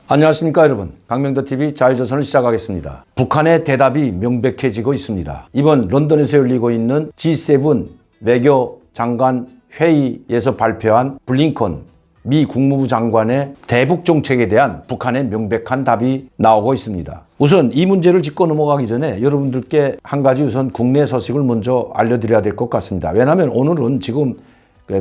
안녕하십니까 여러분, 강명도TV 자유조선을 시작하겠습니다. 북한의 대답이 명백해지고 있습니다. 이번 런던에서 열리고 있는 G7 외교장관 회의에서 발표한 블링컨 미 국무부 장관의 대북 정책에 대한 북한의 명백한 답이 나오고 있습니다. 우선 이 문제를 짚고 넘어가기 전에 여러분들께 한 가지 우선 국내 소식을 먼저 알려드려야 될 것 같습니다. 왜냐하면 오늘은 지금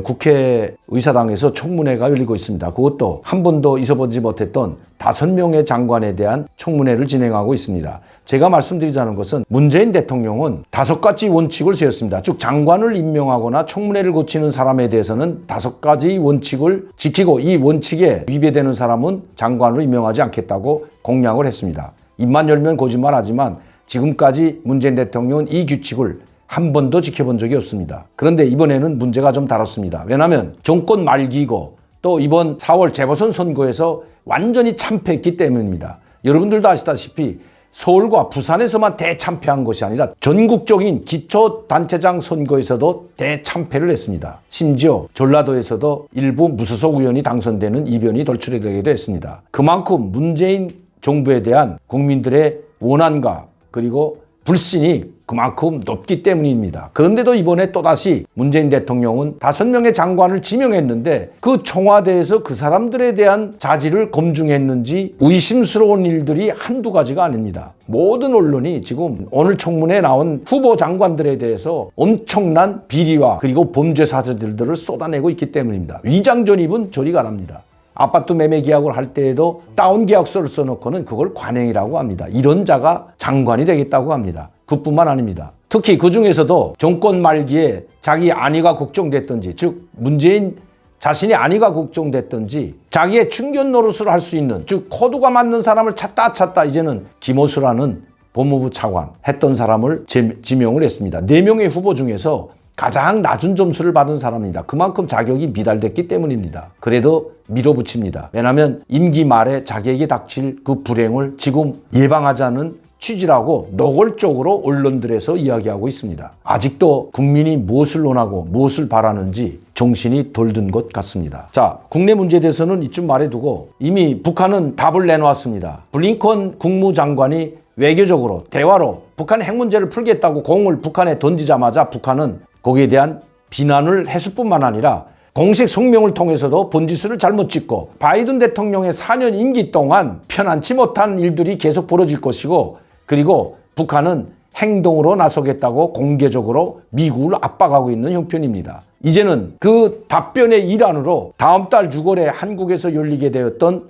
국회의사당에서 청문회가 열리고 있습니다. 그것도 한 번도 있어보지 못했던 5명의 장관에 대한 청문회를 진행하고 있습니다. 제가 말씀드리자는 것은 문재인 대통령은 5가지 원칙을 세웠습니다. 즉 장관을 임명하거나 청문회를 거치는 사람에 대해서는 5가지 원칙을 지키고 이 원칙에 위배되는 사람은 장관으로 임명하지 않겠다고 공약을 했습니다. 입만 열면 거짓말하지만 지금까지 문재인 대통령은 이 규칙을 한 번도 지켜본 적이 없습니다. 그런데 이번에는 문제가 좀 다릅니다. 왜냐하면 정권 말기이고 또 이번 4월 재보선 선거에서 완전히 참패했기 때문입니다. 여러분들도 아시다시피 서울과 부산에서만 대참패한 것이 아니라 전국적인 기초단체장 선거에서도 대참패를 했습니다. 심지어 전라도에서도 일부 무소속 의원이 당선되는 이변이 돌출되기도 했습니다. 그만큼 문재인 정부에 대한 국민들의 원한과 그리고 불신이 그만큼 높기 때문입니다. 그런데도 이번에 또다시 문재인 대통령은 5명의 장관을 지명했는데 그 청와대에서 그 사람들에 대한 자질을 검증했는지 의심스러운 일들이 한두 가지가 아닙니다. 모든 언론이 지금 오늘 청문회에 나온 후보 장관들에 대해서 엄청난 비리와 그리고 범죄 사실들을 쏟아내고 있기 때문입니다. 위장전입은 저리가 납니다. 아파트 매매 계약을 할 때에도 다운 계약서를 써놓고는 그걸 관행이라고 합니다. 이런 자가 장관이 되겠다고 합니다. 그뿐만 아닙니다. 특히 그중에서도 정권 말기에 자기 안위가 걱정됐든지 즉 문재인 자신의 안위가 걱정됐든지 자기의 충견 노릇을 할 수 있는 즉 코드가 맞는 사람을 찾다 이제는 김호수라는 법무부 차관 했던 사람을 지명을 했습니다. 4명의 후보 중에서 가장 낮은 점수를 받은 사람입니다. 그만큼 자격이 미달됐기 때문입니다. 그래도 밀어붙입니다. 왜냐하면 임기 말에 자격이 닥칠 그 불행을 지금 예방하자는 취지라고 노골적으로 언론들에서 이야기하고 있습니다. 아직도 국민이 무엇을 논하고 무엇을 바라는지 정신이 덜 든 것 같습니다. 자, 국내 문제에 대해서는 이쯤 말해두고 이미 북한은 답을 내놓았습니다. 블링컨 국무장관이 외교적으로 대화로 북한 핵 문제를 풀겠다고 공을 북한에 던지자마자 북한은 거기에 대한 비난을 했을 뿐만 아니라 공식 성명을 통해서도 번지수를 잘못 찍고 바이든 대통령의 4년 임기 동안 편안치 못한 일들이 계속 벌어질 것이고 그리고 북한은 행동으로 나서겠다고 공개적으로 미국을 압박하고 있는 형편입니다. 이제는 그 답변의 일환으로 다음 달 6월에 한국에서 열리게 되었던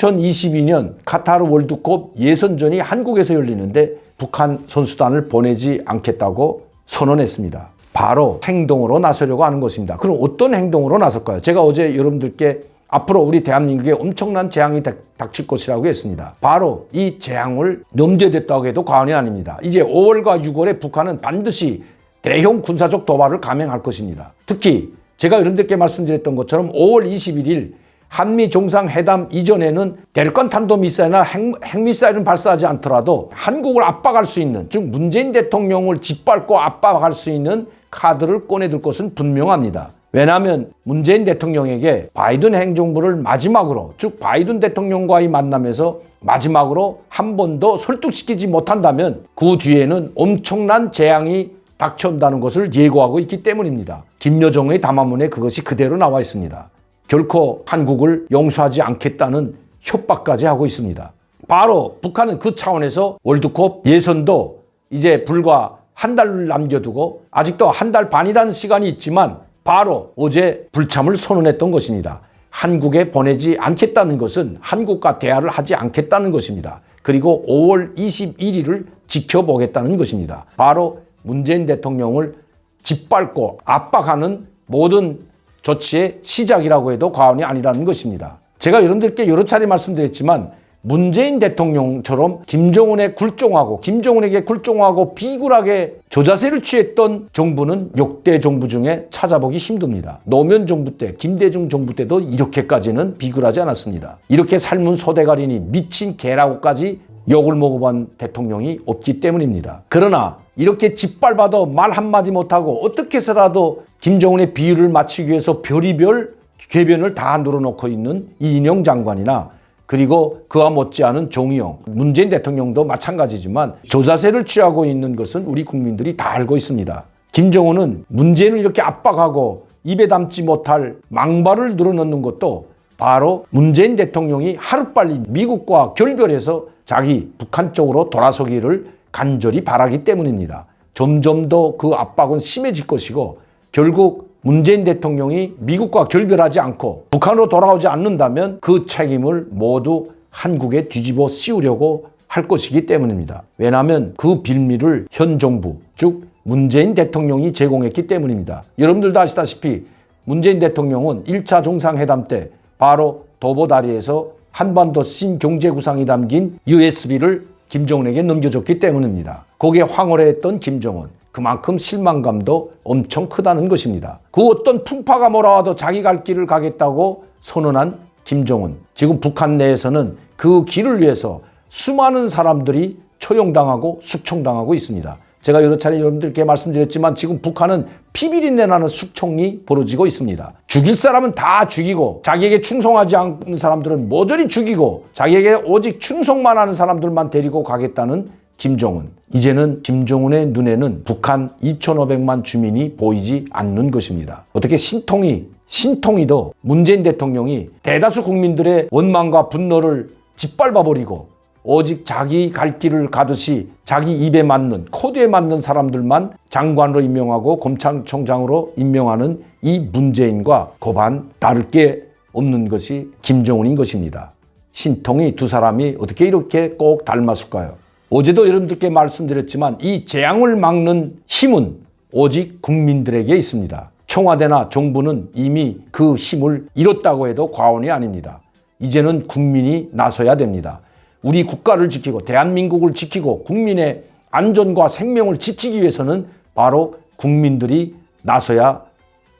2022년 카타르 월드컵 예선전이 한국에서 열리는데 북한 선수단을 보내지 않겠다고 선언했습니다. 바로 행동으로 나서려고 하는 것입니다. 그럼 어떤 행동으로 나설까요? 제가 어제 여러분들께 앞으로 우리 대한민국에 엄청난 재앙이 닥칠 것이라고 했습니다. 바로 이 재앙을 염두에 뒀다고 해도 과언이 아닙니다. 이제 5월과 6월에 북한은 반드시 대형 군사적 도발을 감행할 것입니다. 특히 제가 여러분들께 말씀드렸던 것처럼 5월 21일 한미 정상회담 이전에는 대륙간 탄도미사일이나 핵미사일은 발사하지 않더라도 한국을 압박할 수 있는 즉 문재인 대통령을 짓밟고 압박할 수 있는 카드를 꺼내들 것은 분명합니다. 왜냐하면 문재인 대통령에게 바이든 행정부를 마지막으로 즉 바이든 대통령과의 만남에서 마지막으로 한 번 더 설득시키지 못한다면 그 뒤에는 엄청난 재앙이 닥쳐온다는 것을 예고하고 있기 때문입니다. 김여정의 담화문에 그것이 그대로 나와 있습니다. 결코 한국을 용서하지 않겠다는 협박까지 하고 있습니다. 바로 북한은 그 차원에서 월드컵 예선도 이제 불과 한 달을 남겨두고 아직도 한 달 반이라는 시간이 있지만 바로 어제 불참을 선언했던 것입니다. 한국에 보내지 않겠다는 것은 한국과 대화를 하지 않겠다는 것입니다. 그리고 5월 21일을 지켜보겠다는 것입니다. 바로 문재인 대통령을 짓밟고 압박하는 모든 조치의 시작이라고 해도 과언이 아니라는 것입니다. 제가 여러분들께 여러 차례 말씀드렸지만 문재인 대통령처럼 김정은에 굴종하고 김정은에게 굴종하고 비굴하게 저자세를 취했던 정부는 역대 정부 중에 찾아보기 힘듭니다. 노무현 정부 때, 김대중 정부 때도 이렇게까지는 비굴하지 않았습니다. 이렇게 삶은 소대가리니 미친 개라고까지 욕을 먹어본 대통령이 없기 때문입니다. 그러나 이렇게 짓밟아도 말 한마디 못하고 어떻게 해서라도 김정은의 비위를 맞추기 위해서 별의별 궤변을 다 늘어놓고 있는 이인영 장관이나 그리고 그와 못지않은 정의용, 문재인 대통령도 마찬가지지만 저자세를 취하고 있는 것은 우리 국민들이 다 알고 있습니다. 김정은은 문재인을 이렇게 압박하고 입에 담지 못할 망발을 늘어놓는 것도 바로 문재인 대통령이 하루빨리 미국과 결별해서 자기 북한 쪽으로 돌아서기를 간절히 바라기 때문입니다. 점점 더 그 압박은 심해질 것이고 결국 문재인 대통령이 미국과 결별하지 않고 북한으로 돌아오지 않는다면 그 책임을 모두 한국에 뒤집어 씌우려고 할 것이기 때문입니다. 왜냐하면 그 빌미를 현 정부, 즉 문재인 대통령이 제공했기 때문입니다. 여러분들도 아시다시피 문재인 대통령은 1차 정상회담 때 바로 도보다리에서 한반도 신경제구상이 담긴 USB를 김정은에게 넘겨줬기 때문입니다. 거기에 황홀해했던 김정은, 그만큼 실망감도 엄청 크다는 것입니다. 그 어떤 풍파가 몰아와도 자기 갈 길을 가겠다고 선언한 김정은, 지금 북한 내에서는 그 길을 위해서 수많은 사람들이 처형당하고 숙청당하고 있습니다. 제가 여러 차례 여러분들께 말씀드렸지만 지금 북한은 피비린내 나는 숙청이 벌어지고 있습니다. 죽일 사람은 다 죽이고 자기에게 충성하지 않는 사람들은 모조리 죽이고 자기에게 오직 충성만 하는 사람들만 데리고 가겠다는 김정은. 이제는 김정은의 눈에는 북한 2,500만 주민이 보이지 않는 것입니다. 어떻게 신통이도 문재인 대통령이 대다수 국민들의 원망과 분노를 짓밟아버리고 오직 자기 갈 길을 가듯이 자기 입에 맞는 코드에 맞는 사람들만 장관으로 임명하고 검찰총장으로 임명하는 이 문재인과 고반 다를 게 없는 것이 김정은인 것입니다. 신통이 두 사람이 어떻게 이렇게 꼭 닮았을까요? 어제도 여러분들께 말씀드렸지만 이 재앙을 막는 힘은 오직 국민들에게 있습니다. 청와대나 정부는 이미 그 힘을 잃었다고 해도 과언이 아닙니다. 이제는 국민이 나서야 됩니다. 우리 국가를 지키고 대한민국을 지키고 국민의 안전과 생명을 지키기 위해서는 바로 국민들이 나서야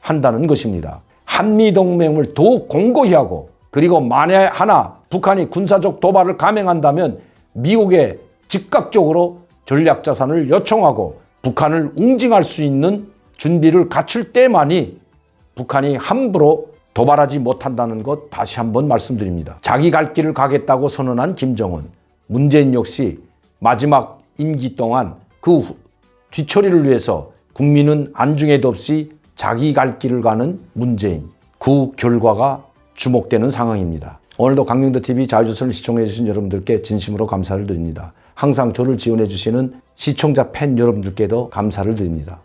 한다는 것입니다. 한미동맹을 더욱 공고히 하고 그리고 만에 하나 북한이 군사적 도발을 감행한다면 미국에 즉각적으로 전략자산을 요청하고 북한을 웅징할 수 있는 준비를 갖출 때만이 북한이 함부로 도발하지 못한다는 것 다시 한번 말씀드립니다. 자기 갈 길을 가겠다고 선언한 김정은, 문재인 역시 마지막 임기 동안 그 뒤처리를 위해서 국민은 안중에도 없이 자기 갈 길을 가는 문재인, 그 결과가 주목되는 상황입니다. 오늘도 강명도TV 자유조선을 시청해 주신 여러분들께 진심으로 감사를 드립니다. 항상 저를 지원해 주시는 시청자 팬 여러분들께도 감사를 드립니다.